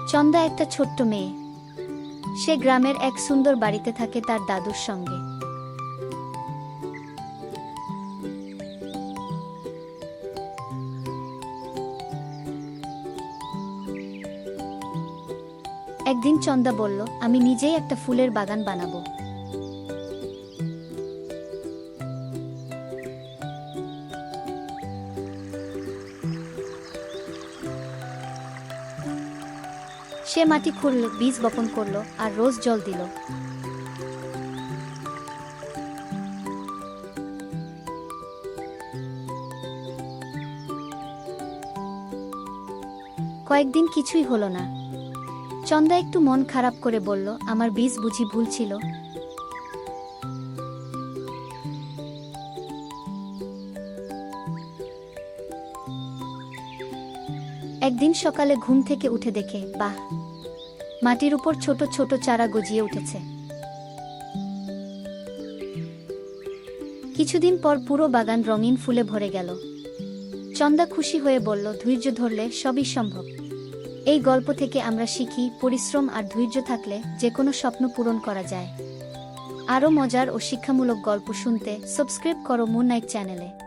চন্দা একটা ছোট্ট মেয়ে। সে গ্রামের এক সুন্দর বাড়িতে থাকে তার দাদুর সঙ্গে। একদিন চন্দা বলল, আমি নিজেই একটা ফুলের বাগান বানাবো। সে মাটি খুঁড়ল, বীজ বপন করলো আর রোজ জল দিল। কয়েকদিন কিছুই হলো না। চন্দা একটু মন খারাপ করে বলল, আমার বীজ বুঝি ভুল ছিল। একদিন সকালে ঘুম থেকে উঠে দেখে, বাহ, মাটির উপর ছোট ছোট চারা গজিয়ে উঠেছে। কিছুদিন পর পুরো বাগান রঙিন ফুলে ভরে গেল। চন্দা খুশি হয়ে বলল, ধৈর্য ধরলে সবই সম্ভব। এই গল্প থেকে আমরা শিখি, পরিশ্রম আর ধৈর্য থাকলে যে কোনো স্বপ্ন পূরণ করা যায়। আরও মজার ও শিক্ষামূলক গল্প শুনতে সাবস্ক্রাইব করো মুন নাইট চ্যানেলে।